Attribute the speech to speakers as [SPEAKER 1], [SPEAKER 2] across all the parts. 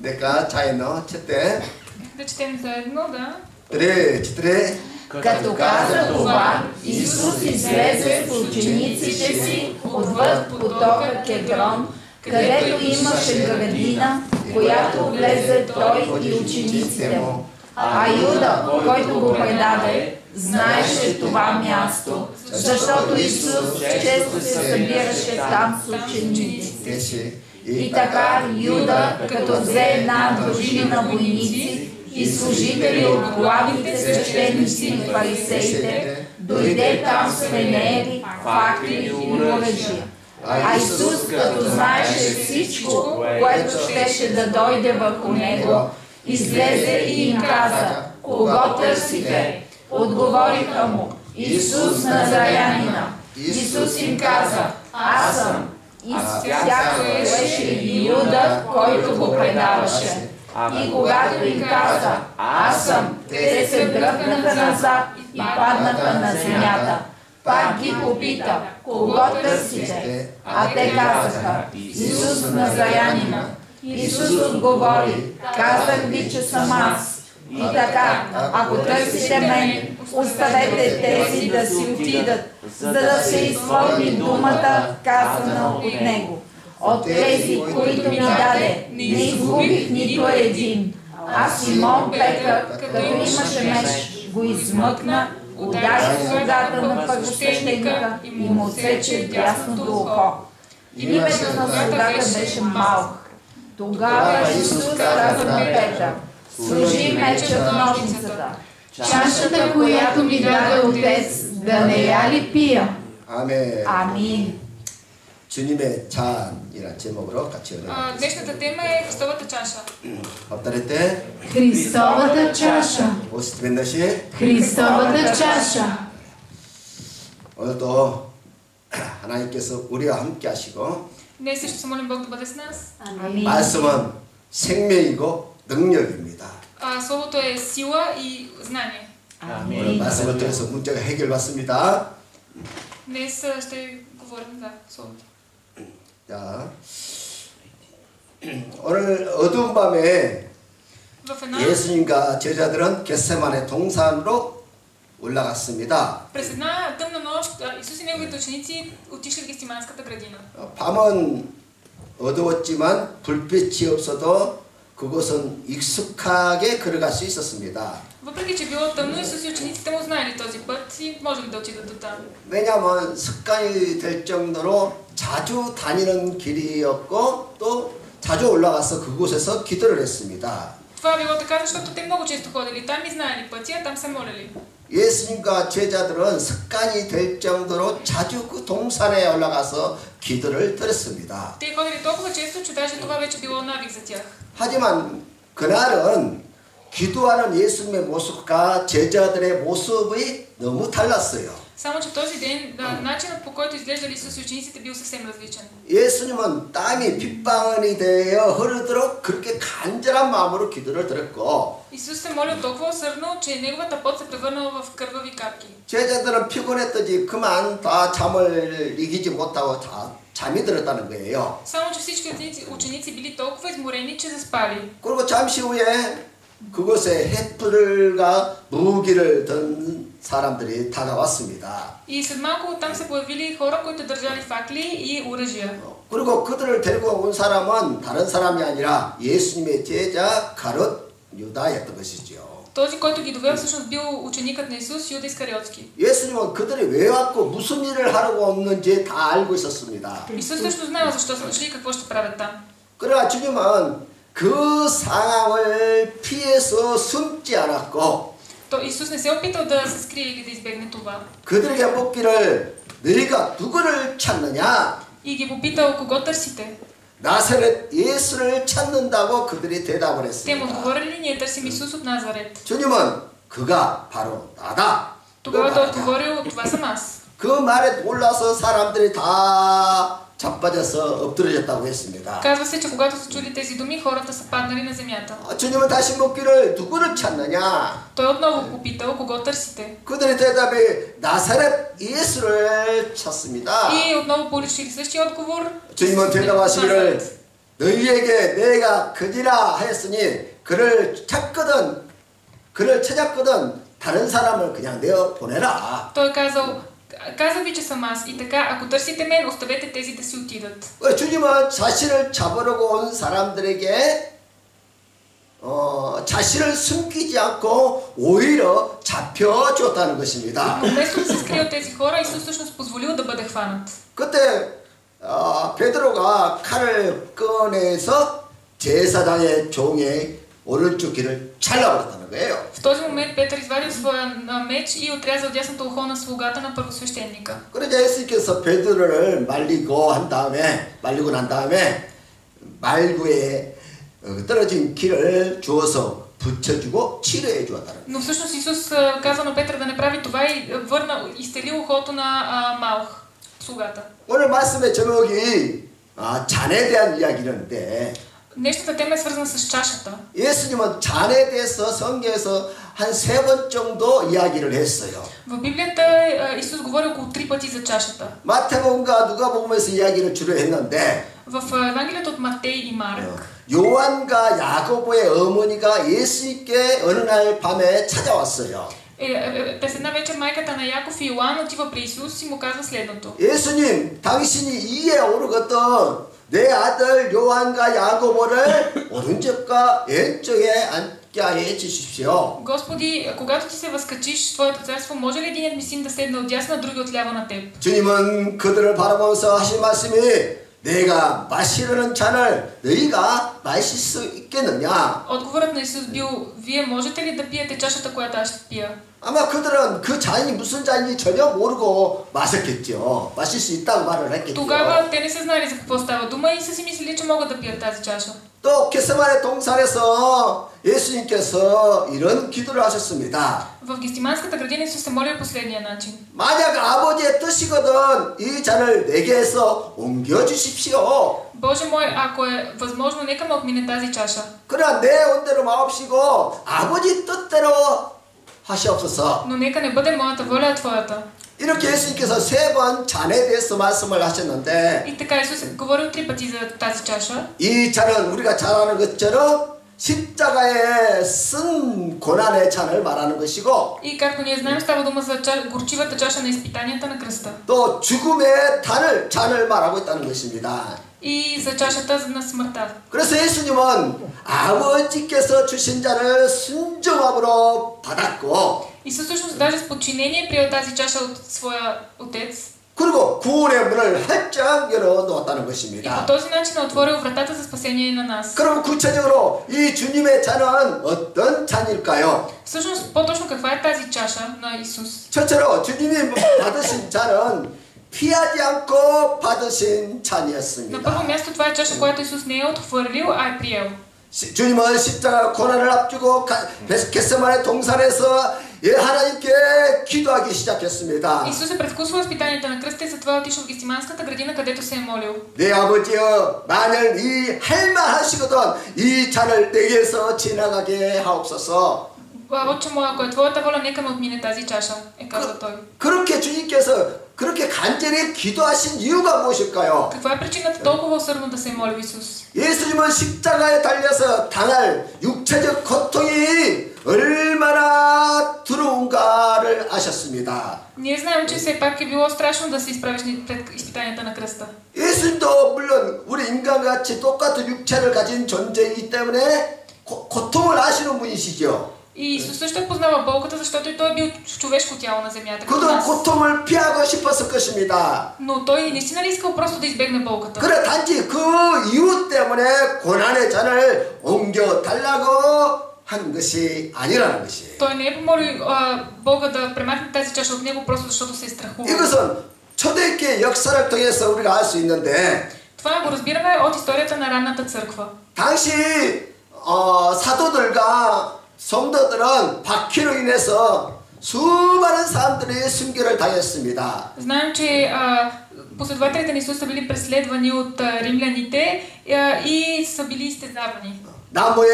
[SPEAKER 1] Нека заедно чете.
[SPEAKER 2] Да четем заедно, да.
[SPEAKER 1] 3-4.
[SPEAKER 3] Като каза това, Исус излезе с учениците си отвъд потока Кедрон, където имаше градина, в която влезе той и учениците му. А Юда, който го предаде, знаеше това място, защото Исус често се събираше там с учениците. И така Юда, като взе една дружина войници и служители от главните свещеници и фарисеите, дойде там с фенери, факли и оръжия. А Исус, като знаеше всичко, което щеше да дойде върху него, излезе и им каза: кого търсите? Отговориха му: Исус Назарянина. Исус им каза: аз съм. И сякаш беше и Юда, който го предаваше. И когато им каза: аз съм, те се дръпнаха назад и паднаха на земята. Пак ги попита: кого търсите? А те казаха: Исус Назарянина. Исус отговори: казах ви, че съм аз. И така, ако търсите мен, оставете тези да си отидат, за да се изпълни думата, казана от него. От тези, които ми даде, не изгубих нито един. А Симон Петър, като имаше меч, го измъкна, удари слугата на първосвещеника и му отсече дясното ухо. Името на слугата беше Малх. Тогава Исус каза на Петър: сложи меча в ножницата. Чашата, която ми даде Отец, да не я ли пия?
[SPEAKER 1] 아멘.
[SPEAKER 3] Амин.
[SPEAKER 1] 주님의 잔이란 제목으로 같이 읽어보겠습니다.
[SPEAKER 2] Днешната тема е Христовата чаша.
[SPEAKER 1] повторете.
[SPEAKER 3] Христовата чаша.
[SPEAKER 1] 오스트 벤너시.
[SPEAKER 3] Христовата чаша.
[SPEAKER 1] 오늘도 하나님께서 우리와 함께 하시고
[SPEAKER 2] Днес също се молим Бог да бъде с нас.
[SPEAKER 3] Амин.
[SPEAKER 1] 말씀은 생명이고 능력입니다.
[SPEAKER 2] Словото е сила и знание.
[SPEAKER 1] 오늘 말씀을 통해서 문제가 해결받습니다.
[SPEAKER 2] Днес ще говорим за Словото.
[SPEAKER 1] 자, 오늘 어두운 밤에 예수님과 제자들은 겟세마네 동산으로 올라갔습니다.
[SPEAKER 2] През една тъмна нощ Исус и неговите ученици отишли в Гестиманската градина.
[SPEAKER 1] 밤은 어두웠지만 불빛이 없어도 그곳은 익숙하게 걸어갈 수 있었습니다.
[SPEAKER 2] Въпреки че било тъмно, Исус и учениците му знаели този път и можели да отидат до там.
[SPEAKER 1] 왜냐하면 습관이 될 정도로 자주 다니는 길이었고 또 자주 올라가서 그곳에서 기도를 했습니다.
[SPEAKER 2] Това било така, защото те много често ходили там и знаели пътя, там се молили.
[SPEAKER 1] 예수님과 제자들은 습관이 될 정도로 자주 그 동산에 올라가서 기도를 드렸습니다.
[SPEAKER 2] Те ходили толкова често, че даже това вече било навик за тях.
[SPEAKER 1] 하지만 그날은 기도하는 예수님의 모습과 제자들의 모습이 너무 달랐어요.
[SPEAKER 2] Само че този ден начинът, по който изглеждали Исус и учениците, бил съвсем различен.
[SPEAKER 1] 예수님은 땀이 핏방울이 되어 흐르도록 그렇게 간절한 마음으로 기도를 드렸고
[SPEAKER 2] Исус се молил толкова усърдно, че неговата пот се превърнала в кървави капки.
[SPEAKER 1] 제자들은 피곤했더니 그만 다 잠을 이기지 못하고 다 잠이 들었다는 거예요.
[SPEAKER 2] Само че всички ученици били толкова изморени, че заспали.
[SPEAKER 1] 그리고 잠시 후에 그곳에 횃불과 무기를 든 사람들이 다가왔습니다.
[SPEAKER 2] И след малко там се появили хора, които държали факли и оръжия.
[SPEAKER 1] 그리고 그들을 데리고 온 사람은 다른 사람이 아니라 예수님의 제자 가롯 유다였던 것이죠.
[SPEAKER 2] Този, който ги довел, всъщност бил ученикът на Исус, Юда Искариотски.
[SPEAKER 1] 예수님은 그들이 왜 왔고 무슨 일을 하려고 왔는지 다 알고 있었습니다.
[SPEAKER 2] Исус също знава защо са дошли и какво ще правят там.
[SPEAKER 1] 그러나 주님은 그 상황을 피해서 숨지 않았고
[SPEAKER 2] То Исус не се опитал да се скрие или да избегне това.
[SPEAKER 1] 그들에게 묻기를 너희가 누구를 찾느냐?
[SPEAKER 2] И ги попитал: кого търсите?
[SPEAKER 1] 나사렛 예수를 찾는다고 그들이 대답을
[SPEAKER 2] Те му
[SPEAKER 1] 했습니다.
[SPEAKER 2] отговорили: ние търсим Исус от Назарет.
[SPEAKER 1] 주님은 그가 바로 나다.
[SPEAKER 2] Тогава той отговорил: това съм аз.
[SPEAKER 1] 그 말에 놀라서 사람들이 다 자빠져서 엎드러졌다고 했습니다.
[SPEAKER 2] Казва се, че когато са чули тези думи, хората са паднали на земята.
[SPEAKER 1] 주님은 다시 묻기를 누구를 찾느냐?
[SPEAKER 2] Той отново попитал, кого търсите?
[SPEAKER 1] 그들의 대답이 나사렛 예수를 찾습니다.
[SPEAKER 2] И отново получили същия отговор.
[SPEAKER 1] 주님은 대답하시기를 너희에게 내가 그지라 하였으니 그를 찾았거든 다른 사람을 그냥 내어 보내라.
[SPEAKER 2] Той казал ви, че съм аз. И така, ако търсите мен, оставете тези да си отидат.
[SPEAKER 1] 주님은 자신을 잡으려고 온 사람들에게 자신을 숨기지 않고 오히려 잡혀줬다는 것입니다.
[SPEAKER 2] Но вместо да се скрие от тези хора, Исус всъщност позволил да бъде хванат.
[SPEAKER 1] 그때 베드로가 칼을 꺼내서 제사장의 종의 오른쪽 귀를 잘라버렸다는 거예요.
[SPEAKER 2] В този момент Петър извадил своя меч и отрязал дясното ухо на слугата на първосвещеника.
[SPEAKER 1] 그러자 예수님께서 베드로를 말리고 난 다음에 말구에 떨어진 키를 주어서 붙여주고 치료해 주었다는 거예요.
[SPEAKER 2] Но всъщност Исус каза на Петър да не прави това и изцели ухото на Малх, слугата.
[SPEAKER 1] 오늘 말씀의 제목이 잔에 대한 이야기인데
[SPEAKER 2] Днешната тема е свързана с чашата.
[SPEAKER 1] 예수님은 잔에 대해서 성경에서 한 3번 정도 이야기를 했어요.
[SPEAKER 2] В Библията Исус говори около 3 пъти за чашата.
[SPEAKER 1] 마태복음과 누가복음에서 이야기를 주로 했는데
[SPEAKER 2] В Евангелието от Матей и Марк
[SPEAKER 1] 요한과 야고보의 어머니가 예수님께 어느 날 밤에 찾아왔어요.
[SPEAKER 2] през една вечер майката на Яков и Йоан отива при Исус и му казва следното.
[SPEAKER 1] 예수님, 당신이 이에 오르거든 내 아들 요한과 야고보를 오른쪽과 왼쪽에 앉게 해 주십시오.
[SPEAKER 2] Господи, когато ти се възкачиш в Твоето царство, може ли единият ми син да седне отдясно, а другият отляво на теб?
[SPEAKER 1] 주님은 그들을 바라보면서 하신 말씀이 내가 마시려는 잔을 너희가 마실 수 있겠느냐?
[SPEAKER 2] Отговорът на Исус бил: вие можете ли да пиете чашата, която аз ще пия?
[SPEAKER 1] 아마 그들은 그 잔이 무슨 잔인지 전혀 모르고 마셨겠죠. 마실 수 있다고 말을 했겠죠.
[SPEAKER 2] Тогава те не са знали за какво става дума и са си мислили, че могат да пият тази чаша.
[SPEAKER 1] 또 겟세마네 동산에서 예수님께서 이런 기도를 하셨습니다.
[SPEAKER 2] В Гестиманската градина Исус се молил последния начин.
[SPEAKER 1] 만약 아버지의 뜻이거든 이 잔을 내게서 옮겨 주십시오.
[SPEAKER 2] Боже мой, ако е възможно, нека ме отмине тази чаша.
[SPEAKER 1] 그러나 내 온대로 마옵시고 아버지 뜻대로 하시옵소서.
[SPEAKER 2] Но нека не бъде моята воля, а Твоята.
[SPEAKER 1] 이렇게 예수님께서 3번 잔에 대해서 말씀을 하셨는데
[SPEAKER 2] И така Исус е говорил 3 пъти за тази чаша.
[SPEAKER 1] 이 잔은 우리가 잘 아는 것처럼 십자가에 쓴 고난의 잔을 말하는 것이고
[SPEAKER 2] И както ние знаем, става дума за горчивата чаша на изпитанията на кръста.
[SPEAKER 1] 또 죽음의 잔을 말하고 있다는 것입니다.
[SPEAKER 2] И за чашата на смъртта.
[SPEAKER 1] 그래서 예수님은 아버지께서 주신 잔을 순종함으로 받았고
[SPEAKER 2] Исус всъщност даже с подчинение приел тази чаша от своя отец.
[SPEAKER 1] 그리고 구원의 문을 활짝 열어놓았다는
[SPEAKER 2] И
[SPEAKER 1] 것입니다.
[SPEAKER 2] по този начин е отворил вратата за спасение на нас.
[SPEAKER 1] 그럼 구체적으로 이 주님의 잔은 어떤 잔일까요?
[SPEAKER 2] Всъщност, по-точно каква е тази чаша на Исус?
[SPEAKER 1] 첫째로 주님이 받으신 잔은 피하지 않고 받으신
[SPEAKER 2] На
[SPEAKER 1] 잔이었습니다.
[SPEAKER 2] първо място това е чаша, която Исус не е отхвърлил, а е приел.
[SPEAKER 1] 주님은 십자가 고난을 앞두고 겟세마네 동산에서 하나님께 기도하기 시작했습니다.
[SPEAKER 2] Исус е предвкусвал изпитанията на кръста и затова отишъл в Гестиманската градина, където се е молил.
[SPEAKER 1] 내 아버지여, 만일 이 할만하시거든 이 잔을 내게서 지나가게 하옵소서.
[SPEAKER 2] Отче мой, ако е Твоята воля, нека ме отмине тази чаша, е казал той.
[SPEAKER 1] 그렇게 주님께서 그렇게 간절히 기도하신 이유가 무엇일까요?
[SPEAKER 2] Каква е причината толкова усърдно да се е молил Исус?
[SPEAKER 1] 예수님은 십자가에 달려서 당할 육체적 고통이 얼마나 두려운가를 아셨습니다.
[SPEAKER 2] Ние знаем, че все пак е било страшно да се изправиш пред изпитанията на кръста.
[SPEAKER 1] 예수님도 물론 우리 인간같이 똑같은 육체를 가진 존재이기 때문에 고통을 아시는 분이시죠.
[SPEAKER 2] И Исус също е познавал болката, защото и той е бил в човешко тяло на земята.
[SPEAKER 1] 그도 고통을 피하고 싶었을 것입니다.
[SPEAKER 2] Но той наистина ли искал просто да избегне болката?
[SPEAKER 1] 그래 단지 그 이유 때문에 고난의 잔을 옮겨 달라고 한 것이 아니라는 것이.
[SPEAKER 2] Той не е помолил Бога да премахне тази чаша от него просто защото се е страхувал.
[SPEAKER 1] 이것은 초대교회 역사를 통해서 우리가 알 수 있는데.
[SPEAKER 2] Това го разбираме от историята на ранната църква.
[SPEAKER 1] 당시 사도들과 성도들은 박해로 인해서 수많은 사람들이 순교를 당했습니다.
[SPEAKER 2] Знаем, че Последователите на Исус са били преследвани от римляните и са били изтезавани.
[SPEAKER 1] 나무에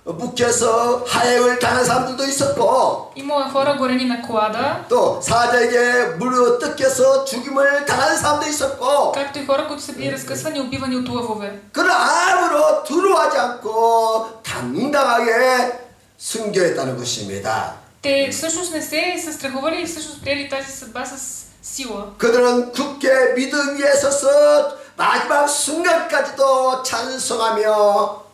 [SPEAKER 1] 묵혀서 하행을 당한 사람들도 있었고
[SPEAKER 2] Има хора горени на клада,
[SPEAKER 1] 또 사자에게 물어 뜯겨서 죽임을 당한 사람도 있었고
[SPEAKER 2] както и хора, които са били разкъсвани и убивани от лъвове.
[SPEAKER 1] 그러나 아무로 두려워하지 않고 당당하게 순교했다는 것입니다.
[SPEAKER 2] Те всъщност не се са страхували и всъщност приели тази съдба с сила.
[SPEAKER 1] 그들은 굳게 믿음 위에 서서 마지막 순간까지도 찬송하며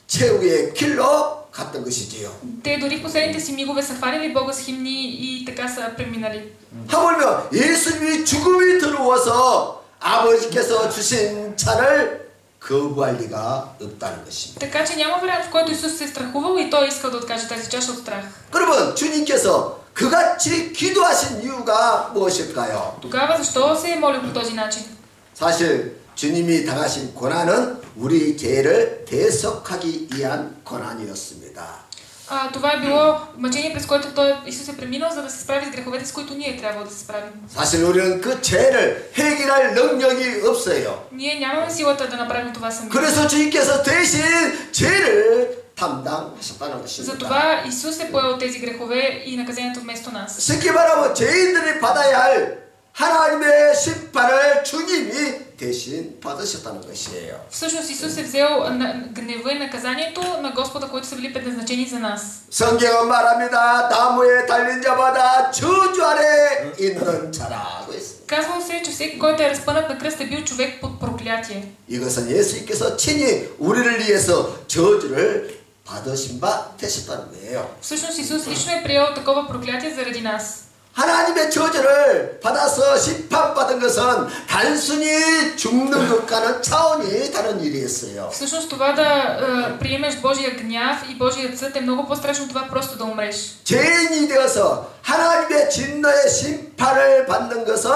[SPEAKER 1] 최후의 길로 갔던 것이지요.
[SPEAKER 2] Те дори в последните си мигове са хвалили Бога с химни и така са преминали.
[SPEAKER 1] 하물며 예수님이 죽음이 들어와서 아버지께서 주신 차를 거부할 리가 없다는 것입니다.
[SPEAKER 2] Така че няма вариант, в който Исус се е страхувал и той искал да откаже тази чаша от страх.
[SPEAKER 1] 그러면 주님께서 그같이 기도하신 이유가 무엇일까요?
[SPEAKER 2] Тогава защо се е молил по този начин?
[SPEAKER 1] 사실 주님이 당하신 고난은 우리 죄를 대속하기 위한 고난이었습니다.
[SPEAKER 2] Това е било мъчение, през което Исус е преминал, за да се справи с греховете, с които ние трябва да се справим.
[SPEAKER 1] 사실 우리는 그 죄를 해결할 능력이 없어요.
[SPEAKER 2] Ние нямаме силата да направим това сами.
[SPEAKER 1] 그래서 주님께서 대신 죄를 담당하셨다는 것입니다.
[SPEAKER 2] Затова Исус е поел тези грехове и наказанието вместо нас.
[SPEAKER 1] 쉽게 말하면 죄인들이 받아야 할 하나님의 심판을 주님이 대신 받으셨다는 것이에요.
[SPEAKER 2] Всъщност Исус е взел гнева и наказанието на Господа, които са били предназначени за нас.
[SPEAKER 1] 성경은 말합니다. 나무에 달린 자마다 저주 아래 있는 자라고 했습니다.
[SPEAKER 2] Казвало се, че всеки, който е разпънат на кръст, е бил човек под проклятие.
[SPEAKER 1] 이것은 예수님께서 친히 우리를 위해서 저주를 받으신 바 되셨다는 거예요.
[SPEAKER 2] Всъщност Исус лично е приел такова проклятие заради нас.
[SPEAKER 1] 하나님의 저주를 받아서 심판받은 것은 단순히 죽는 것과는 차원이 다른 일이었어요.
[SPEAKER 2] Всъщност това да приемеш Божия гняв и Божия съд е много по-страшно от това просто да умреш.
[SPEAKER 1] 죄인이 되어서 하나님의 진노의 심판을 받는 것은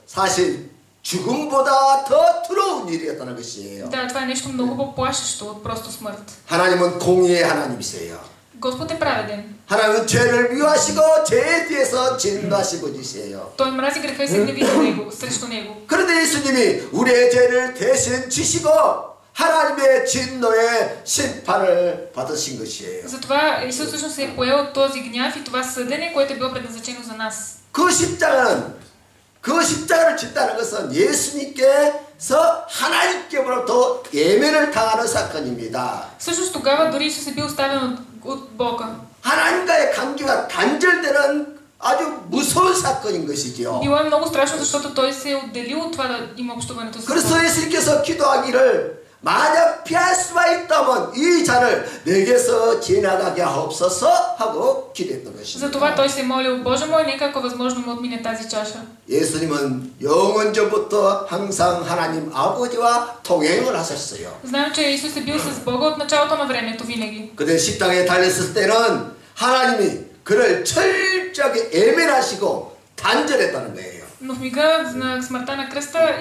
[SPEAKER 1] 사실 죽음보다 더 두려운 일이었다는 것이에요.
[SPEAKER 2] Да, това е нещо много по-плашещо от просто смърт.
[SPEAKER 1] 하나님은 공의의 하나님이세요.
[SPEAKER 2] Господ е праведен.
[SPEAKER 1] 하나님은 죄를 미워하시고 죄에 대해서 진노하신 분이세요.
[SPEAKER 2] Той мрази греха и се гневи за него, срещу него.
[SPEAKER 1] 그런데 예수님이 우리의 죄를 대신 지시고 하나님의 진노의 심판을 받으신 것이에요.
[SPEAKER 2] Затова Исус всъщност се е поел този гняв и това съдене, което е било предназначено за нас.
[SPEAKER 1] 그 십자가를 짓다는 것은 예수님께서 하나님께로부터 예면을 당하는 사건입니다.
[SPEAKER 2] Всъщност тогава дори Исус е бил оставен от Бога.
[SPEAKER 1] 하나님과의 관계가 단절되는 아주 무서운 사건인 것이지요.
[SPEAKER 2] Било е много страшно, защото той се е отделил от това да има общуването с Бога.
[SPEAKER 1] 그래서 예수님께서 기도하기를 만약 피할 수가 있다면 이 잔을 내게서 지나가게 하옵소서 하고 기도했던 것입니다.
[SPEAKER 2] Затова той се е молил: Боже мой, нека ако възможно му отмине тази чаша.
[SPEAKER 1] 예수님은 영원전부터 항상 하나님 아버지와 동행을 하셨어요.
[SPEAKER 2] Знаем, че Исус е бил с Бога от началото на времето винаги.
[SPEAKER 1] 그때 십자가에 달렸을 때는 하나님이 그를 철저하게 애면하시고 단절했다는 거예요.
[SPEAKER 2] Но в мига на смъртта на кръста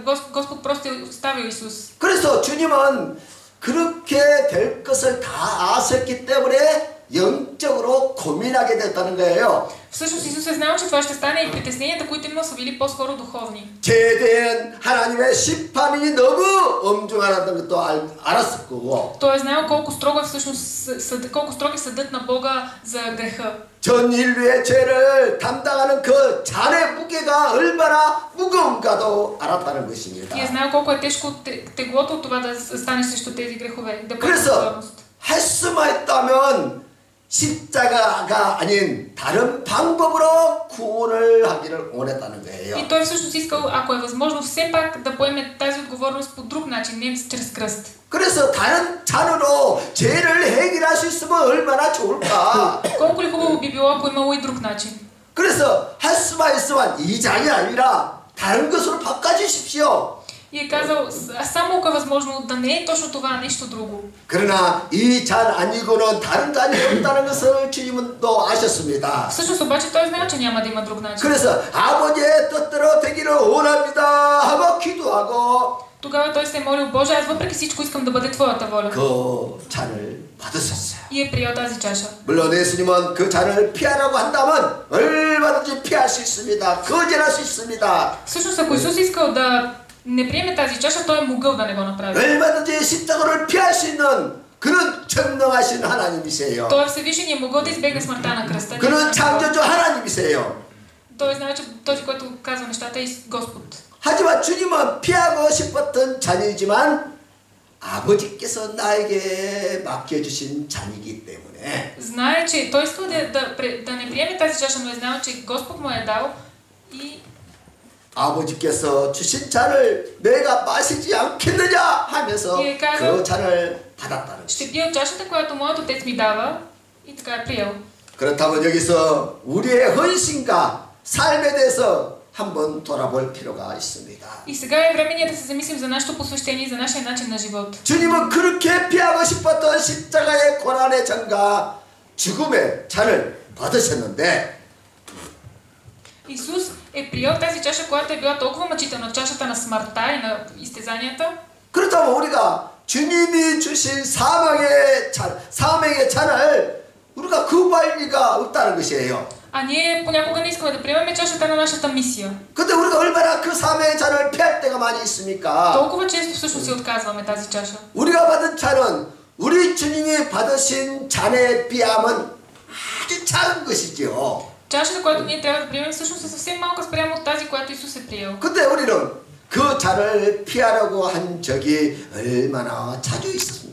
[SPEAKER 2] Господ просто е оставил Исус.
[SPEAKER 1] 그래서 주님은 그렇게 될 것을 다 아셨기 때문에 영적으로 고민하게 됐다는 거예요.
[SPEAKER 2] Всъщност Исус е знал, че това ще стане и притесненията, които има, са били по-скоро духовни.
[SPEAKER 1] 죄에 대한 하나님의 심판이 너무 엄중하다는 것도 알았을 거고.
[SPEAKER 2] Той е знал колко строго е всъщност колко строг е съдът на Бога за греха.
[SPEAKER 1] 전 인류의 죄를 담당하는 그 잔의 무게가 얼마나 무거운가도 알았다는 것입니다.
[SPEAKER 2] И е знал колко е тежко теглото от това да стане срещу тези грехове. Да
[SPEAKER 1] 그래서 할 수만 있다면 십자가가 아닌 다른 방법으로 구원을 하기를 원했다는 거예요.
[SPEAKER 2] И той всъщност искал, ако е възможно, все пак да поеме тази отговорност по друг начин, не чрез кръст.
[SPEAKER 1] 그래서 다른 잔으로 죄를 해결할 수 있으면 얼마나 좋을까?
[SPEAKER 2] Колко ли хубаво би било, ако имало и друг начин.
[SPEAKER 1] 그래서 할 수만 있으면 이 잔이 아니라 다른 것으로 바꿔주십시오.
[SPEAKER 2] И е казал, само ако е възможно да не е точно това, а нещо друго.
[SPEAKER 1] 그러나 이 잔 아니고는 다른 잔이 없다는 것을 주님은 또 아셨습니다.
[SPEAKER 2] Всъщност обаче той знае, че няма да има друг начин.
[SPEAKER 1] 그래서 아버지의 뜻대로 되기를 원합니다 하고 기도하고
[SPEAKER 2] Тогава той се е молил: Боже, аз въпреки всичко искам да бъде Твоята воля.
[SPEAKER 1] 그 잔을 받으셨어요.
[SPEAKER 2] И е приел тази чаша.
[SPEAKER 1] 물론 예수님은 그 잔을 피하라고 한다면 얼마든지 피할 수 있습니다. 거절할 수 있습니다.
[SPEAKER 2] Всъщност, ако Исус искал да не приеме тази чаша, той е могъл да не го направи.
[SPEAKER 1] 얼마든지 십자가를 피할 수 있는 그런 전능하신 하나님이세요.
[SPEAKER 2] Той е Всевишен и е могъл да избегне смъртта на кръста.
[SPEAKER 1] 그는 창조주 하나님이세요.
[SPEAKER 2] Той знае, че този, който казва нещата, е Господ.
[SPEAKER 1] 하지만 주님은 피하고 싶었던 잔이지만 아버지께서 나에게 맡겨주신 잔이기 때문에
[SPEAKER 2] Знае, че той иска да не приеме тази чаша, но е знал, че Господ му е дал и
[SPEAKER 1] 아버지께서 주신 잔을 내가 마시지 않겠느냐 하면서
[SPEAKER 2] 예,
[SPEAKER 1] 그 잔을 받았다는
[SPEAKER 2] ще
[SPEAKER 1] 것이죠.
[SPEAKER 2] пия чашата, която моят отец ми дава, и така е приел.
[SPEAKER 1] 그렇다면 여기서 우리의 헌신과 삶에 대해서 한번 돌아볼 필요가 있습니다.
[SPEAKER 2] И сега е време ние да се замислим за нашето посвещение и за нашия начин на живот.
[SPEAKER 1] 주님은 그렇게 피하고 싶었던 십자가의 고난의 잔과 죽음의 잔을 받으셨는데
[SPEAKER 2] Исус е приел тази чаша, която е била толкова мъчителна, чашата на смъртта и на изтезанията.
[SPEAKER 1] 그렇다면 우리가 주님이 주신 사명의 잔을 우리가 거부할 리가 없다는 것이에요.
[SPEAKER 2] А ние понякога не искаме да приемем чашата на нашата мисия.
[SPEAKER 1] 근데 우리가 얼마나 그 사명의 잔을 피할 때가 많이 있습니까?
[SPEAKER 2] Толкова често всъщност си отказваме тази чаша.
[SPEAKER 1] 우리가 받은 잔은 우리 주님이 받으신 잔에 비하면 아주 작은 것이죠.
[SPEAKER 2] Чашата, която ние трябва да приемем, всъщност е съвсем малка спрямо от тази, която Исус е приел.
[SPEAKER 1] 근데 우리는 그 잔을 피하려고 한 적이 얼마나 자주 있었습니까?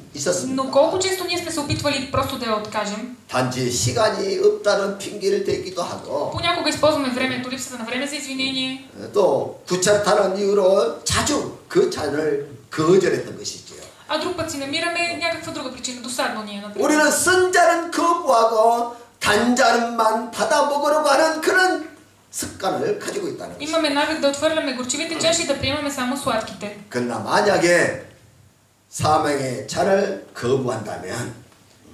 [SPEAKER 2] Но колко често ние сме се опитвали просто да я откажем?
[SPEAKER 1] 단지 시간이 없다는 핑계를 대기도 하고
[SPEAKER 2] Понякога използваме времето, липсата на време за извинение.
[SPEAKER 1] 또 귀찮다는 이유로 자주 그 잔을 거절했던 것이죠.
[SPEAKER 2] А друг път си намираме някаква друга причина, досадно ние, например.
[SPEAKER 1] 우리는 쓴 잔은 거부하고 단 잔만 받아 먹으려고 하는 그런 습관을 가지고 있다는 것이죠.
[SPEAKER 2] Имаме навик да отвърляме горчивите чаши и да приемаме само сладките.
[SPEAKER 1] 그러나 만약에 사명의 잔을 거부한다면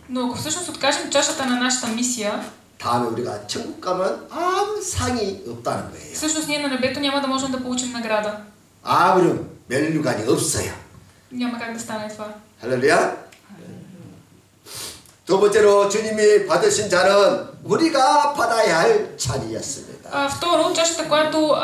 [SPEAKER 2] Но ако всъщност откажем чашата на нашата мисия,
[SPEAKER 1] 다음에 우리가 천국 가면 아무 상이 없다는 거예요.
[SPEAKER 2] всъщност ние на небето няма да можем да получим награда.
[SPEAKER 1] 아무런 면류관이 없어요.
[SPEAKER 2] Няма как да стане това.
[SPEAKER 1] 할렐루야. 두 번째로 주님이 받으신 잔은 우리가 받아야 할 잔이었습니다.
[SPEAKER 2] Второ, чашата, която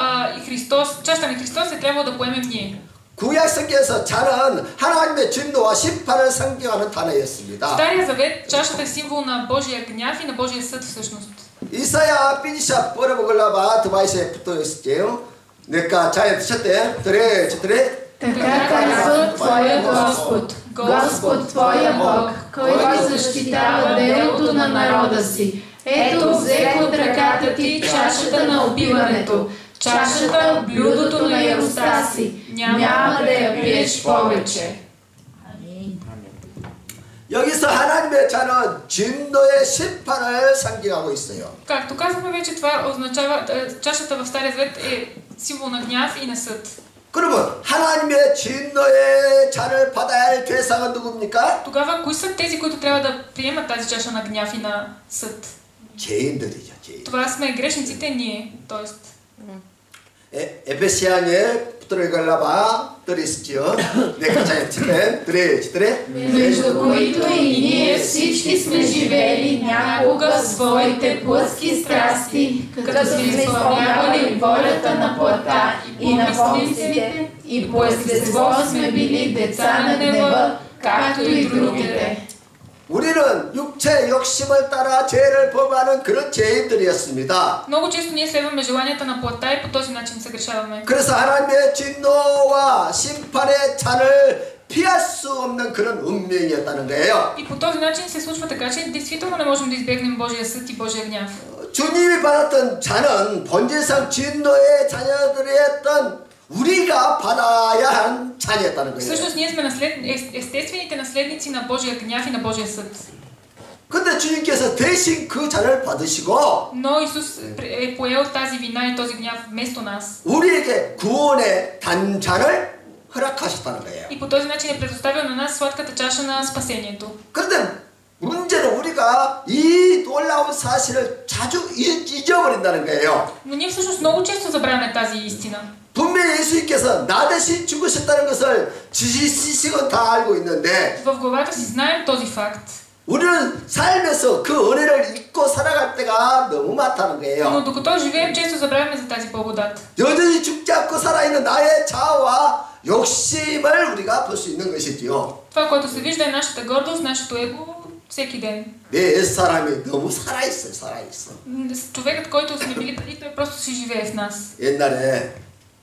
[SPEAKER 2] чашата на Христос е трябвало да поемем ние.
[SPEAKER 1] 구약 성경에서 잔은 하나님의 진노와 심판을 상징하는 단어였습니다.
[SPEAKER 2] В Стария завет чашата е символ на Божия гняв и на Божия съд всъщност.
[SPEAKER 1] 이사야 빈샤 뻘어먹으려봐 드바이스에 붙어있을게요. 내가 잔에 드셨대. 드레.
[SPEAKER 3] Така казва Твоя Господ, Господ Твоя Бог, който защитава делото на народа си. Ето взех от ръката ти чашата на убиването, чашата, блюдото на яростта си. Няма да я пиеш повече.
[SPEAKER 1] 여기서 하나님의 잔은 진노의 심판을 상징하고 있어요.
[SPEAKER 2] Както казахме вече, това означава, чашата в Стария завет е символ на гняв и на съд.
[SPEAKER 1] 그러면 하나님의 진노의 잔을 받아야 할 대상은 누굽니까?
[SPEAKER 2] Тогава, кои са тези, които трябва да приемат тази чаша на гняв и на съд?
[SPEAKER 1] 죄인들이죠, 죄인.
[SPEAKER 2] Това сме грешниците ние, т.е.
[SPEAKER 1] 에베시아에 들어갈라봐 들으시죠. 내가 잔에 드레.
[SPEAKER 3] Между които и ние всички сме живели някога в своите плътски страсти, като сме изпълнявали волята на плътта и на помислите, и по естество сме били деца на гнева, както и другите.
[SPEAKER 1] 우리는 육체 욕심을 따라 죄를 범하는 그런 죄인들이었습니다.
[SPEAKER 2] Много често ние следваме желанията на плътта и по този начин съгрешаваме.
[SPEAKER 1] 그래서 하나님의 진노와 심판의 잔을 피할 수 없는 그런 운명이었다는 거예요.
[SPEAKER 2] И по този начин се случва така, че действително не можем да избегнем Божия съд и Божия гняв.
[SPEAKER 1] 주님이 받았던 잔은 본질상 진노의 자녀들이었던 우리가 받아야 한 잔이었다는 거예요.
[SPEAKER 2] Всъщност ние сме естествените наследници на Божия гняв и на Божия съд.
[SPEAKER 1] 근데 주님께서 대신 그 잔을 받으시고
[SPEAKER 2] Но Исус е поел тази вина и този гняв вместо нас.
[SPEAKER 1] 우리에게 구원의 단잔을 허락하셨다는 거예요.
[SPEAKER 2] И по този начин е предоставил на нас сладката чаша на спасението.
[SPEAKER 1] 그런데 문제는 우리가 이 놀라운 사실을 자주 잊어버린다는 거예요.
[SPEAKER 2] Но ние всъщност много често забравяме тази истина.
[SPEAKER 1] 분명히 예수님께서 나 대신 죽으셨다는 것을 지식은 다 알고 있는데
[SPEAKER 2] В главата си знаем този факт.
[SPEAKER 1] 우리는 살면서 그 은혜를 잊고 살아갈 때가 너무 많다는
[SPEAKER 2] Но
[SPEAKER 1] 거예요.
[SPEAKER 2] докато живеем, често забравяме за тази благодат.
[SPEAKER 1] 여전히 죽지 않고 살아있는 나의 자아와 욕심을 우리가 볼 수 있는 것이지요.
[SPEAKER 2] Това, което се вижда е нашата гордост, нашето его всеки ден.
[SPEAKER 1] 내 옛사람이 너무 살아있어요. 살아있어.
[SPEAKER 2] Човекът, който сме били преди, той просто си живее в нас.
[SPEAKER 1] 옛날에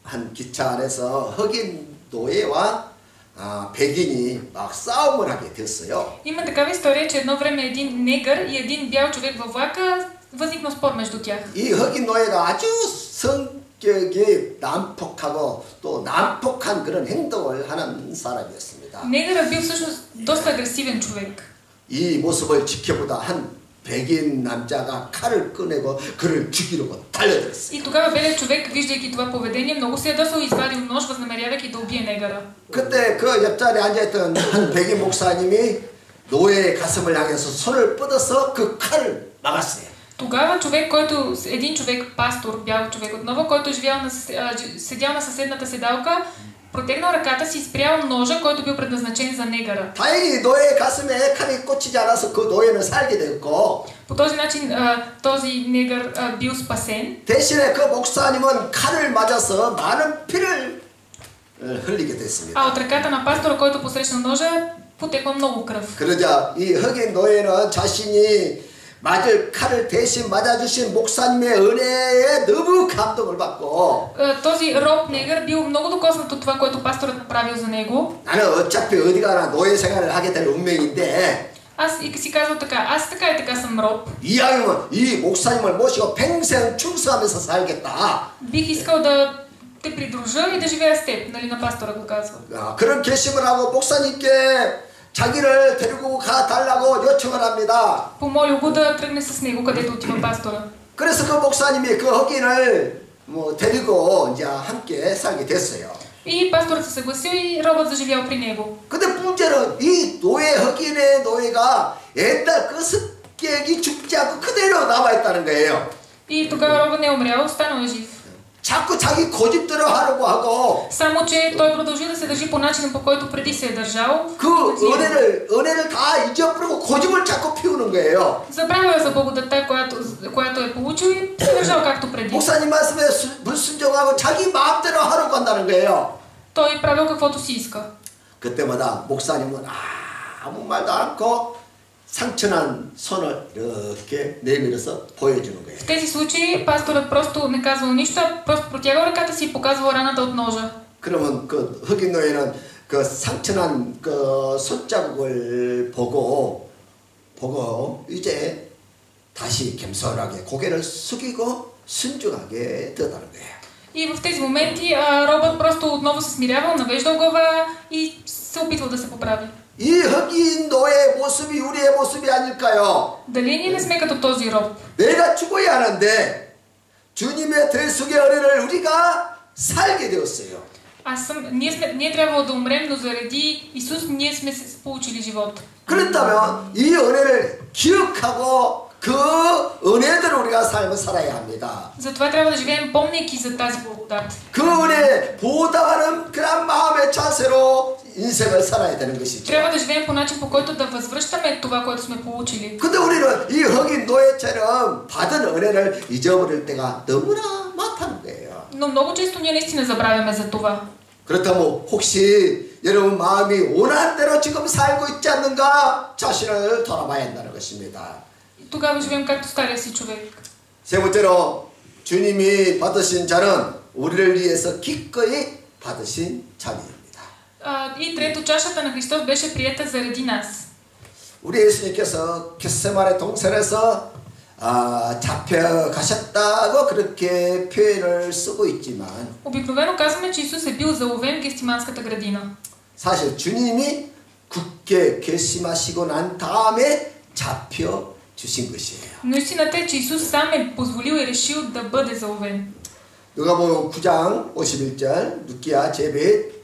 [SPEAKER 1] 한 기차 안에서 흑인 노예와 백인이 막 싸움을 하게 됐어요.
[SPEAKER 2] Има такава история, че едно време един негър и един бял човек във влака възникнал спор между тях.
[SPEAKER 1] 이 흑인 노예가 아주 성격이 난폭하고 또 난폭한 그런 행동을 하는 사람이었습니다.
[SPEAKER 2] Негърът бил всъщност доста агресивен човек.
[SPEAKER 1] 이 모습을 지켜보다 한 백인 남자가 칼을 꺼내고 그를 죽이려고 달려들었어요.
[SPEAKER 2] И тогава белият човек, виждайки това поведение, много се ядосал и извадил нож, възнамерявайки да убие негъра.
[SPEAKER 1] 그때 그 옆자리에 앉아있던 한 백인 목사님이 노예의 가슴을 향해서 손을 뻗어서 그 칼을 막았어요.
[SPEAKER 2] Тогава един човек, пастор, бял човек отново, който седял на съседната седалка, протегнал ръката си и спрял ножа, който бил предназначен за негъра.
[SPEAKER 1] 다행히 노예의 가슴에 칼이 꽂히지 않아서 그 노예는 살게 됐고
[SPEAKER 2] По този начин този негър бил спасен.
[SPEAKER 1] 대신에 그 목사님은 칼을 맞아서 많은 피를 흘리게 됐습니다.
[SPEAKER 2] А от ръката на пастора, който посрещна ножа, потекла много кръв.
[SPEAKER 1] 그러자 이 흑인 노예는 자신이 맞을 칼을 대신 맞아주신 목사님의 은혜에 너무 감동을 받고
[SPEAKER 2] Този роб негър бил много докоснат от това, което пасторът направил за него.
[SPEAKER 1] 나는 어차피 어디 가나 노예 생활을 하게 될 운명인데
[SPEAKER 2] Аз и си казвал така, аз така и така съм роб.
[SPEAKER 1] 이왕이면 이 목사님을 모시고 평생 충성하면서 살겠다.
[SPEAKER 2] Бих искал да те придружа и да живея с теб, нали, на пастора го казва.
[SPEAKER 1] 그런 결심을 하고 목사님께 자기를 데리고 가달라고 요청을 합니다.
[SPEAKER 2] Помолил го да тръгне с него, където отива пастора.
[SPEAKER 1] 그래서 그 목사님이 그 흑인을 데리고 이제 함께 살게 됐어요.
[SPEAKER 2] И пасторът се съгласил и робът заживял при него.
[SPEAKER 1] 근데 문제는 이 흑인의 노예가 옛날 그 습격이 죽지 않고 그대로 남아있다는 거예요.
[SPEAKER 2] И тогава робът не е умрял, останал е жив.
[SPEAKER 1] 자꾸 자기 고집대로 하려고 하고
[SPEAKER 2] Само, че той продължи да се държи по начина, по който преди се е държал.
[SPEAKER 1] 그 은혜를 다 잊어버리고 고집을 자꾸 피우는 거예요.
[SPEAKER 2] Забравил е за благодатта, която е получил и се държал както преди.
[SPEAKER 1] 목사님 말씀에 불순종하고 자기 마음대로 하려고 한다는 거예요.
[SPEAKER 2] Той правил каквото си иска.
[SPEAKER 1] 그때마다 목사님은 아무 말도 않고 상처난 손을 이렇게 내밀어서 보여주는 거예요.
[SPEAKER 2] В тези случаи пасторът просто не казвал нищо, просто протягал ръката си и показвал раната от ножа.
[SPEAKER 1] 그러면 그 흑인 노예는 그 상처난 그 손자국을 보고 이제 다시 겸손하게 고개를 숙이고 순종하게 되었다는 거예요.
[SPEAKER 2] И в тези моменти робът просто отново се смирявал, навеждал глава и се опитвал да се поправи.
[SPEAKER 1] 이 흑인 노예의 모습이 우리의 모습이 아닐까요?
[SPEAKER 2] Дали ние не сме като този роб?
[SPEAKER 1] 내가 죽어야 하는데 주님의 대속의 은혜를 우리가 살게 되었어요.
[SPEAKER 2] Ние трябвало да умрем, но заради Исус ние сме получили живот.
[SPEAKER 1] 그렇다면 이 은혜를 기억하고 그 은혜대로 우리가 삶을 살아야 합니다.
[SPEAKER 2] Затова трябва да живеем помняйки за тази благодат.
[SPEAKER 1] 그 은혜 보답하는 그런 마음의 자세로 인생을 살아야 되는 것이죠.
[SPEAKER 2] Трябва да живеем по начин, по който да възвръщаме това, което сме получили.
[SPEAKER 1] 근데 우리는 이 흑인 노예처럼 받은 은혜를 잊어버릴 때가 너무나 많다는 거예요.
[SPEAKER 2] Но много често ние наистина забравяме за това.
[SPEAKER 1] 그렇다면 혹시 여러분 마음이 원하는 대로 지금 살고 있지 않는가 자신을 돌아봐야 한다는 것입니다.
[SPEAKER 2] Тогава живеем както стария си човек.
[SPEAKER 1] 세 번째로 주님이 받으신 자는 우리를 위해서 기꺼이 받으신 자입니다.
[SPEAKER 2] И трето, чашата на Христос беше приета заради нас.
[SPEAKER 1] 우리 예수님께서 겟세마네 동산에서 잡혀가셨다고 그렇게 표현을 쓰고 있지만
[SPEAKER 2] Обикновено казваме, че Исус е бил заловен в Гестиманската градина.
[SPEAKER 1] 사실 주님이 굳게 결심하시고 난 다음에 잡혀 주신 것이에요.
[SPEAKER 2] Но истината е, че Исус сам е позволил и решил да бъде заловен.
[SPEAKER 1] 누가복음 9장 51절 누기야 제벳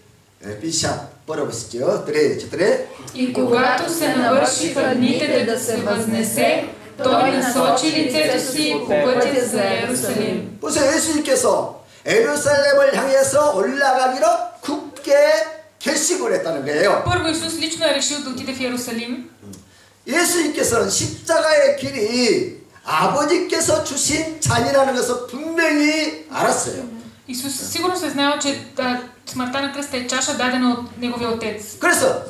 [SPEAKER 1] 비샵 벌어보시죠. 드레.
[SPEAKER 2] И когато се навършиха дните да се възнесе, той насочи лицето си по пътя за Иерусалим.
[SPEAKER 1] 보세요. 예수님께서 예루살렘을 향해서 올라가기로 굳게 결심을 했다는 거예요.
[SPEAKER 2] Първо Исус лично е решил да отиде в Иерусалим.
[SPEAKER 1] 예수님께서는 십자가의 길이 아버지께서 주신 잔이라는 것을 분명히 알았어요.
[SPEAKER 2] Исус сигурно се знаел, че смъртта на кръста е чаша, дадена от Неговия Отец.
[SPEAKER 1] 그래서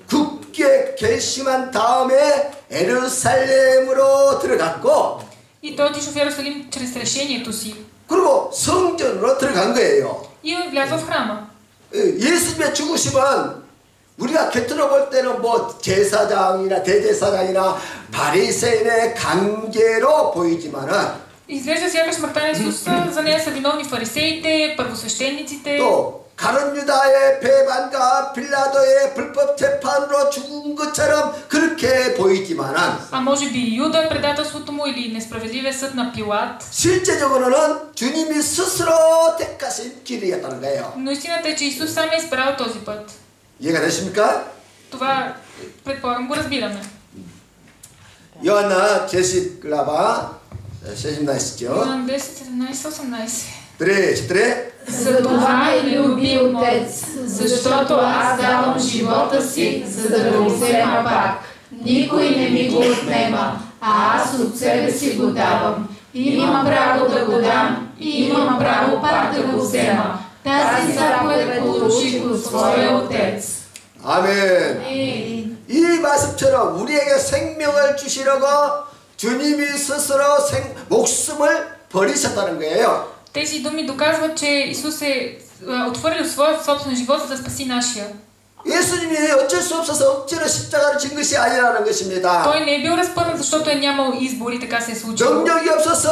[SPEAKER 1] 굳게 결심한 다음에 예루살렘으로 들어갔고
[SPEAKER 2] И той отишъл в Иерусалим чрез решението си.
[SPEAKER 1] 그리고 성전으로 들어간 거예요.
[SPEAKER 2] И е влязъл в храма.
[SPEAKER 1] 예수님의 죽으심은 우리가 곁으로 볼 때는 뭐 제사장이나 대제사장이나 바리새인의 관계로 보이지만은
[SPEAKER 2] Изглежда сякаш смъртта на Исус за нея са виновни фарисеите, първосвещениците.
[SPEAKER 1] 또 가룟 유다의 배반과 빌라도의 불법 재판으로 죽은 것처럼 그렇게 보이지만은
[SPEAKER 2] А може би Юда, предателството му или несправедливия съд на Пилат.
[SPEAKER 1] 실제적으로는 주님이 스스로 택하신 길이었다는 거예요.
[SPEAKER 2] Но истината е, че Исус сам е избрал този път.
[SPEAKER 1] 이해가 되십니까?
[SPEAKER 2] Това, предполагам, го разбираме.
[SPEAKER 1] 요한나 제시글라바 17
[SPEAKER 2] Йоан 10, 17, 18.
[SPEAKER 1] Тре.
[SPEAKER 3] Затова ме люби Отец, защото аз давам живота си, за да го взема пак. Никой не ми го отнема, а аз от себе си го давам. Имам право да го дам и имам право пак да го взема. Тази заповед получих от своя Отец.
[SPEAKER 1] 아멘. 이 말씀처럼 우리에게 생명을 주시려고 주님이 스스로 목숨을 버리셨다는 거예요.
[SPEAKER 2] Тези думи доказват, че Исус е отвърлил своя собствен живот, за да спаси нашия.
[SPEAKER 1] 예수님이 어쩔 수 없어서 억지로 십자가를 진 것이 아니라는 것입니다.
[SPEAKER 2] Той не е бил разпънат, защото е нямал избор и така се е случило.
[SPEAKER 1] 능력이 없어서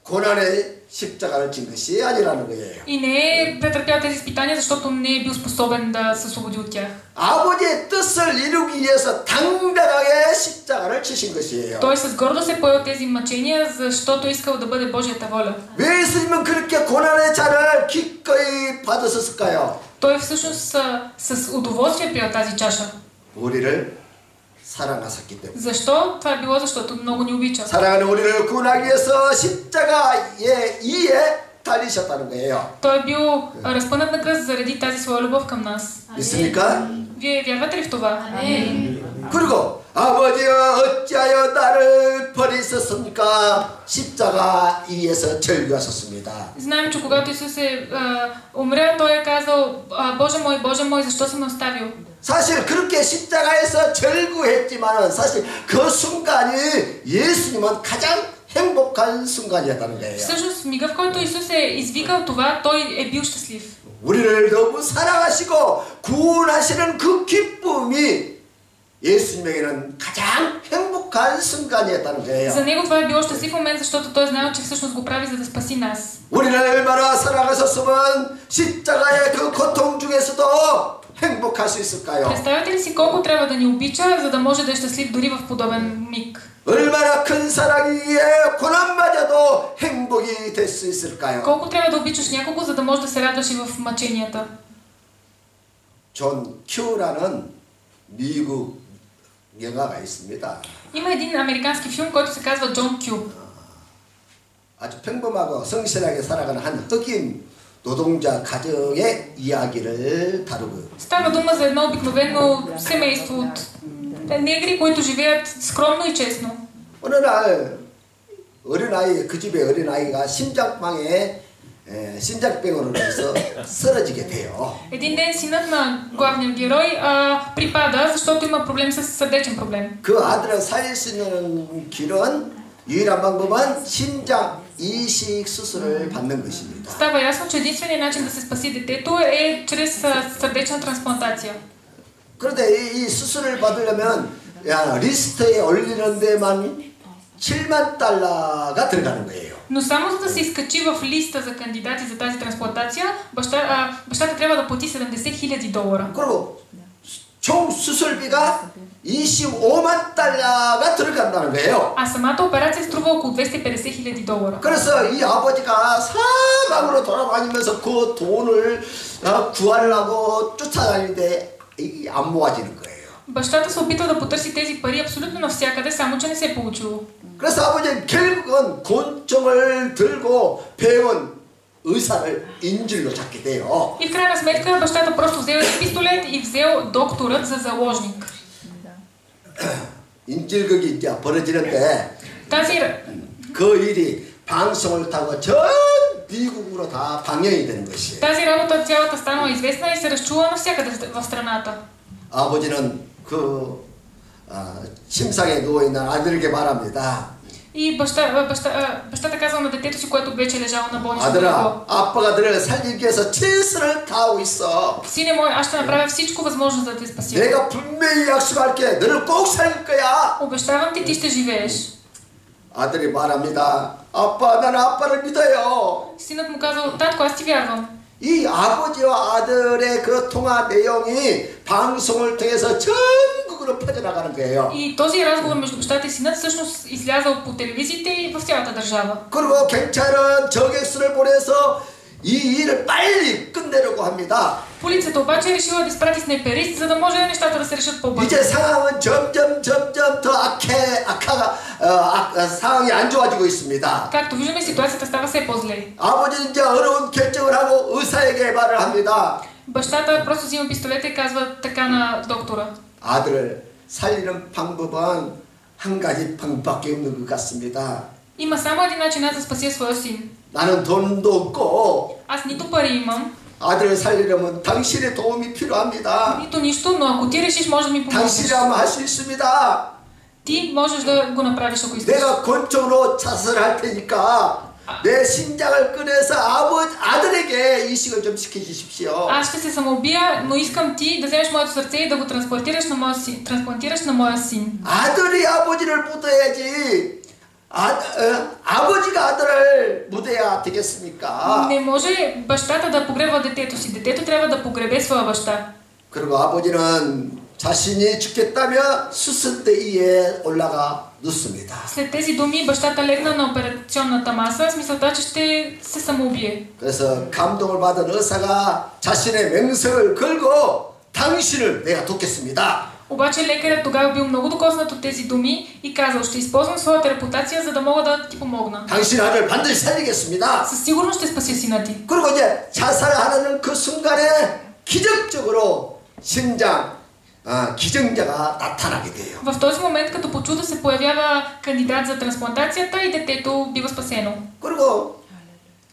[SPEAKER 1] 고난의 십자가를 진 것이 아니라는 거예요.
[SPEAKER 2] И не е претърпял тези изпитания, защото не е бил способен да се освободи от тях.
[SPEAKER 1] 아버지의 뜻을 이루기 위해서 당당하게 십자가를 치신 것이에요.
[SPEAKER 2] Той с гордост е поел тези мъчения, защото е искал да бъде Божията воля.
[SPEAKER 1] 왜 예수님은 그렇게 고난의 잔을 기꺼이 받으셨을까요?
[SPEAKER 2] Той всъщност с удоволствие приел тази чаша.
[SPEAKER 1] 우리를 사랑하셨기 때문에.
[SPEAKER 2] Защо? Това е било, защото много ни обича.
[SPEAKER 1] 사랑하는 우리를 구원하기 위해서 십자가의 이에 달리셨다는 거예요.
[SPEAKER 2] Той е бил разпънат на кръст заради тази своя любов към нас.
[SPEAKER 1] 믿습니까?
[SPEAKER 2] Вие вярвате ли в това?
[SPEAKER 1] 그리고 아버지여 어찌하여 나를 버리셨습니까? 십자가 이에서 절규하셨습니다.
[SPEAKER 2] Знаем, че когато Исус е умрял, той е казал: Боже мой, защо си ме оставил?
[SPEAKER 1] 사실 그렇게 십자가에서 절구했지만은 사실 그 순간이 예수님은 가장 행복한 순간이었다는 거예요.
[SPEAKER 2] Всъщност, в мига, в който Исус е извикал това, той е бил щастлив.
[SPEAKER 1] 우리를 너무 사랑하시고 구원하시는 그 기쁨이 예수님에게는 가장 행복한 순간이었다는 거예요.
[SPEAKER 2] За него това е било щастлив момент, защото той знаел, че всъщност го прави, за да спаси нас.
[SPEAKER 1] 우리를 얼마나 사랑하셨으면 십자가의 그 고통 중에서도 행복할 수 있을까요?
[SPEAKER 2] Представяте ли си колко трябва да ни обича, за да може да е щастлив дори в подобен миг?
[SPEAKER 1] 얼마나 큰 사랑이기에 고난마저도 행복이 될 수 있을까요?
[SPEAKER 2] Колко трябва да обичаш някого, за да можеш да се радваш и в мъченията?
[SPEAKER 1] 존 큐라는 미국 영화가 있습니다.
[SPEAKER 2] Има един американски филм, който се казва Джон Кю.
[SPEAKER 1] 아주 평범하고 성실하게 살아가는 한 흑인 노동자 가정의 이야기를 다루고.
[SPEAKER 2] Става дума за едно обикновено семейство от негри, които живеят скромно и честно.
[SPEAKER 1] 어느 날 어린아이 그 집의 어린아이가 심장병으로 인해서 쓰러지게 돼요.
[SPEAKER 2] Един ден синът на главния герой припада, защото има проблем с сърдечен проблем.
[SPEAKER 1] 그 아들을 살릴 수 있는 길은 유일한 방법은 심장 이식 수술을 받는 것입니다.
[SPEAKER 2] Става ясно, че единственият начин да се спаси детето е чрез сърдечна трансплантация.
[SPEAKER 1] 그런데 이 수술을 받으려면 리스트에 올리는 데만 7만 달러가 들어가는 거예요.
[SPEAKER 2] Но само за да се изкачи в листа за кандидати за тази трансплантация, бащата трябва да плати $70,000.
[SPEAKER 1] 그리고 총 수술비가 25만 달러가 들어간다는 거예요.
[SPEAKER 2] А самата операция струва около $250,000.
[SPEAKER 1] 그래서 이 아버지가 사방으로 돌아다니면서 그 돈을 구하려고 쫓아다니는데 이게 안 모아지는 거예요.
[SPEAKER 2] Бащата се опитва да потърси тези пари абсолютно навсякъде, само че не се е получило.
[SPEAKER 1] 그래서 아버지는 결국은 곤충을 들고 배운 의사를 인질로 잡게 돼요.
[SPEAKER 2] И в крайна сметка бащата просто взел един пистолет и взел докторът за заложник.
[SPEAKER 1] 인질극이 이제 벌어지는데
[SPEAKER 2] Тази,
[SPEAKER 1] 그 일이 방송을 타고 전 미국으로 다 방영이 되는 것이에요.
[SPEAKER 2] тази работа цялата станала известна и се разчула навсякъде в страната.
[SPEAKER 1] 아버지는 그 침상에 누워있는 아들에게 말합니다.
[SPEAKER 2] И бащата казал на детето си, което вече лежало на болнично легло.
[SPEAKER 1] 아들아, 아빠가 너를 살리기 위해서 최선을 다하고 있어.
[SPEAKER 2] Сине мой, аз ще направя всичко възможно за да те спася.
[SPEAKER 1] 내가 분명히 약속할게. 너를 꼭 살릴 거야.
[SPEAKER 2] Обещавам ти, ти ще живееш.
[SPEAKER 1] 아들이 말합니다. 아빠, 나는 아빠를 믿어요.
[SPEAKER 2] Синът му казал, татко, аз ти вярвам.
[SPEAKER 1] 이 아버지와 아들의 그 통화 내용이 방송을 통해서 전국으로 퍼져나가는 거예요.
[SPEAKER 2] И този разговор между бащата и синът всъщност излязал по телевизиите и в цялата държава.
[SPEAKER 1] 그리고 경찰은 저격수를 보내서 이 일을 빨리 끝내려고 합니다.
[SPEAKER 2] Полицията обаче е решила да изпрати снайперист, за да може нещата да се решат по-бързо.
[SPEAKER 1] 이제 상황은 점점 더 상황이 안 좋아지고 있습니다.
[SPEAKER 2] Както виждаме, ситуацията става все по-зле.
[SPEAKER 1] 아버지는 이제 어려운 결정을 하고 의사에게 말을 합니다.
[SPEAKER 2] Бащата просто взима пистолета и казва така на доктора.
[SPEAKER 1] 아들을 살리는 방법은 한 가지 방법밖에 없는 것 같습니다.
[SPEAKER 2] Има само един начин аз да спася своя син.
[SPEAKER 1] 나는 돈도 없고
[SPEAKER 2] Аз нито пари имам,
[SPEAKER 1] 아들을 살리려면 당신의 도움이 필요합니다.
[SPEAKER 2] нито нищо, но ако ти решиш, може да ми помогнеш.
[SPEAKER 1] 당신이라면 할 수 있습니다.
[SPEAKER 2] Ти можеш да го направиш, ако искаш.
[SPEAKER 1] 내가 권총으로 자살할 테니까 내 심장을 꺼내서 아들에게 이식을 좀 시켜주십시오.
[SPEAKER 2] Аз ще се самоубия, но искам ти да вземеш моето сърце и да го трансплантираш на моя син.
[SPEAKER 1] 아들이 아버지를 묻어야지. 아버지가 아들을 묻어야 되겠습니까?
[SPEAKER 2] Не може бащата да погребва детето си. Детето трябва да погребе своя баща.
[SPEAKER 1] 그리고 아버지는 자신이 죽겠다며 수술대에 올라가 눕습니다.
[SPEAKER 2] След тези думи бащата легна на операционната маса с мисълта, че ще се самоубие.
[SPEAKER 1] 그래서 감동을 받은 의사가 자신의 명성을 걸고 당신을 내가 돕겠습니다.
[SPEAKER 2] Обаче лекарят тогава бил много докоснат от тези думи и казал, ще използвам своята репутация, за да мога да ти помогна.
[SPEAKER 1] 당신 아들 반드시 살리겠습니다.
[SPEAKER 2] Със сигурност ще спася сина ти.
[SPEAKER 1] 그리고 이제 자살하는 그 순간에 기적적으로 심장 기증자가 나타나게 돼요.
[SPEAKER 2] В този момент, като по чудо се появява кандидат за трансплантацията и детето бива спасено.
[SPEAKER 1] 그리고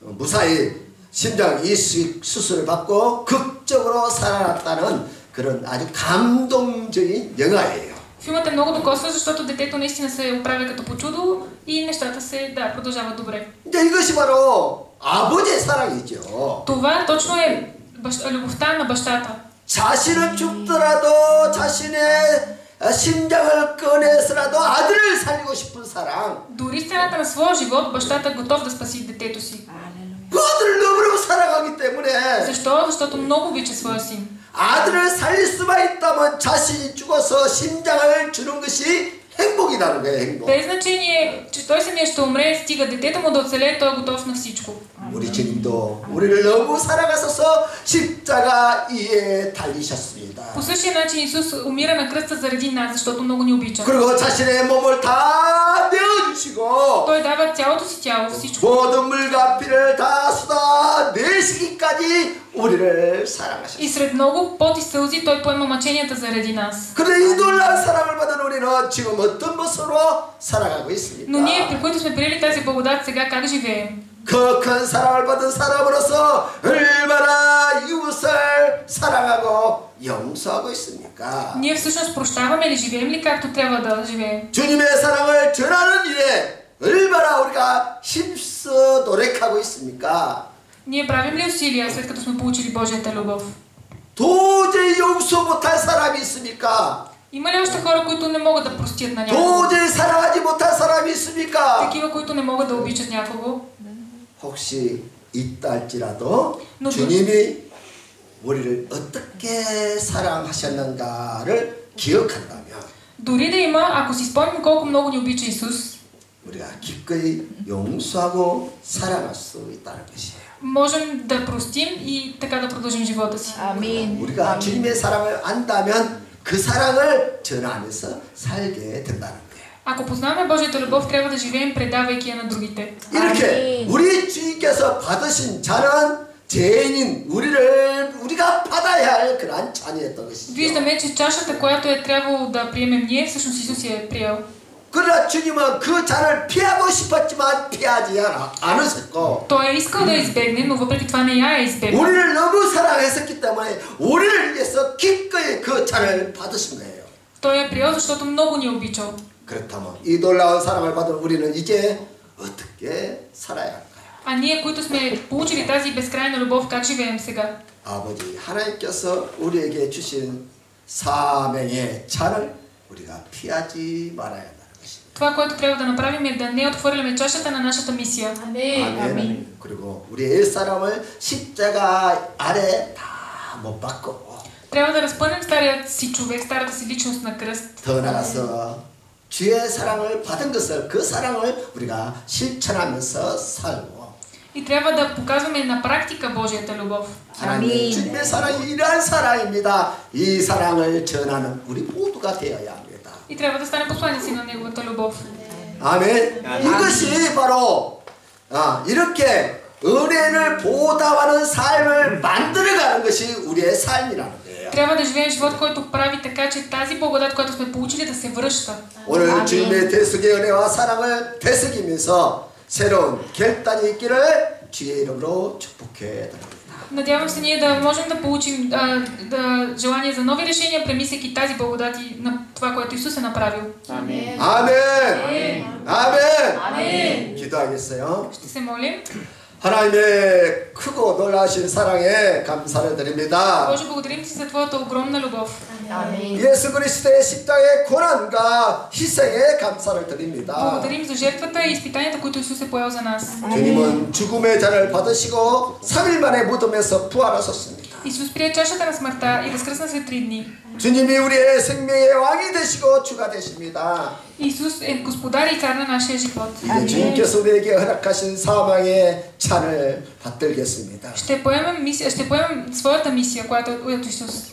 [SPEAKER 1] 무사히 심장 이식 수술을 받고 극적으로 살아났다는 그런 아주 감동적인 영화예요.
[SPEAKER 2] Филмът е много докосващ, защото детето наистина се оправя като по чудо и нещата се продължават добре.
[SPEAKER 1] 이제 이것이 바로 아버지의 사랑이죠.
[SPEAKER 2] Това точно е любовта на бащата.
[SPEAKER 1] 자신은 죽더라도 자신의 심장을 꺼내서라도 아들을 살리고 싶은 사랑.
[SPEAKER 2] Дори в цената на своя живот бащата е готов да спаси детето си.
[SPEAKER 1] 그 아들을 너무너무 사랑하기 때문에.
[SPEAKER 2] Защо? Защото много обича своя син.
[SPEAKER 1] 아들을 살릴 수만 있다면 자신이 죽어서 심장을 주는 것이 행복이라는 거예요, 행복.
[SPEAKER 2] Без значение, че той самия ще умре, стига детето му да оцелее, той е готов на всичко.
[SPEAKER 1] 우리 주님도 우리를 너무 사랑하셔서 십자가 위에 달리셨습니다.
[SPEAKER 2] По същия начин Исус умира на кръста заради нас, защото много ни обича.
[SPEAKER 1] 그리고 자신의 몸을 다 내어주시고
[SPEAKER 2] Той дава цялото си тяло, всичко.
[SPEAKER 1] 모든 물과 피를 다 쏟아내시기까지 우리를
[SPEAKER 2] И
[SPEAKER 1] 사랑하셨습니다.
[SPEAKER 2] сред много пот и сълзи той поема мъченията заради нас.
[SPEAKER 1] 그런데 이 놀라운 사랑을 받은 우리는 지금 어떤 모습으로 살아가고 있습니까?
[SPEAKER 2] Но ние, при които сме приели тази благодат, сега как живеем?
[SPEAKER 1] 그 큰 사랑을 받은 사람으로서 얼마나 이웃을 사랑하고 용서하고 있습니까?
[SPEAKER 2] Ние всъщност прощаваме ли, живеем ли както трябва да живеем?
[SPEAKER 1] 주님의 사랑을 전하는 일에 얼마나 우리가 힘써 노력하고 있습니까?
[SPEAKER 2] Ние правим ли усилия, след като сме получили Божията любов?
[SPEAKER 1] 도저히 용서 못할 사람이 있습니까?
[SPEAKER 2] Има ли още хора, които не могат да простят на някого?
[SPEAKER 1] 도저히 사랑하지 못할 사람이 있습니까?
[SPEAKER 2] Такива, които не могат да обичат някого?
[SPEAKER 1] 혹시 있다 할지라도
[SPEAKER 2] 너
[SPEAKER 1] 주님이 우리를 어떻게 사랑하셨는가를 기억한다면
[SPEAKER 2] Дори да има, ако си спомним колко много ни обича Исус,
[SPEAKER 1] 우리가 기꺼이 용서하고 사랑할 수 있다는 것이에요.
[SPEAKER 2] можем да простим и така да продължим живота си.
[SPEAKER 3] Амин.
[SPEAKER 1] 우리가 주님의 사랑을 안다면 그 사랑을 전하면서 살게 된다는 거예요.
[SPEAKER 2] Ако познаваме Божията любов, трябва да живеем предавайки я на другите.
[SPEAKER 1] 이렇게 우리 주님께서 받으신 잔은 죄인인 우리가 받아야 할 그러한 잔이었던 것이죠.
[SPEAKER 2] Виждаме, че чашата, която е трябвало да приемем ние, всъщност Исус я е приел.
[SPEAKER 1] 그러나 주님은 그 잔을 피하고 싶었지만 피하지 않으셨고
[SPEAKER 2] Той е искал да избегне, но въпреки това не я е избегнал.
[SPEAKER 1] 우리를 너무 사랑했었기 때문에 우리를 위해서 기꺼이 그 잔을 받으신 거예요.
[SPEAKER 2] Той я приел, защото много ни е обичал.
[SPEAKER 1] 그렇다면 이 놀라운 사랑을 받은 우리는 이제 어떻게 살아야 할까요?
[SPEAKER 2] А ние, които сме получили тази безкрайна любов, как живеем сега?
[SPEAKER 1] 아버지 하나님께서 우리에게 주신 사명의 잔을 우리가 피하지 말아야 한다는 것입니다.
[SPEAKER 2] Това, което трябва да направим е да не отхвърляме чашата на нашата мисия.
[SPEAKER 1] 아멘. 그리고 우리의 옛사람을 십자가 아래 다 못 박고
[SPEAKER 2] Трябва да разпънем старият си човек, старата си личност на кръст.
[SPEAKER 1] 더 나아가서 주의 사랑을 받은 것을 그 사랑을 우리가 실천하면서 살고
[SPEAKER 2] И трябва да показваме на практика Божията любов.
[SPEAKER 1] 하나님 주님의 사랑이 이러한 사랑입니다. 이 사랑을 전하는 우리 모두가 되어야 합니다.
[SPEAKER 2] И трябва да стане посланици на Неговата любов.
[SPEAKER 1] 아멘. 이것이 바로 이렇게 은혜를 보답하는 삶을 만들어가는 것이 우리의 삶이라는 거예요.
[SPEAKER 2] Трябва да живеем живот, който прави така, че тази благодат, която сме получили, да се връща.
[SPEAKER 1] 오늘 주님의 대속의 은혜와 사랑을 되새기면서 새로운 결단이 있기를 주의 이름으로 축복해 드립니다.
[SPEAKER 2] Надявам се ние да можем да получим желание за нови решения, премисляйки тази благодат и на това, което Исус е направил.
[SPEAKER 3] Амин.
[SPEAKER 1] 아멘. 아멘. 아멘. 기도하겠어요.
[SPEAKER 2] Ще се молим.
[SPEAKER 1] 하나님의 크고 놀라신 사랑에 감사를 드립니다.
[SPEAKER 2] Боже, благодарим Ти за Твоята огромна любов.
[SPEAKER 3] Амин.
[SPEAKER 1] 예수 그리스도의 십자가의 고난과 희생에 감사를 드립니다.
[SPEAKER 2] Благодарим за жертвата и изпитанията, които Исус е поел за нас.
[SPEAKER 1] 주님은 죽음의 잔을 받으시고 3일 만에 무덤에서 부활하셨습니다.
[SPEAKER 2] Исус прие чашата на смъртта и възкръсна след 3 дни.
[SPEAKER 1] 주님이 우리의 생명의 왕이 되시고 주가 되십니다.
[SPEAKER 2] Исус е Господар и цар на нашия живот.
[SPEAKER 1] 이제 주님께서 우리에게 허락하신 사망의 잔을 받들겠습니다.
[SPEAKER 2] Ще поемем своята мисия, която е от Исус.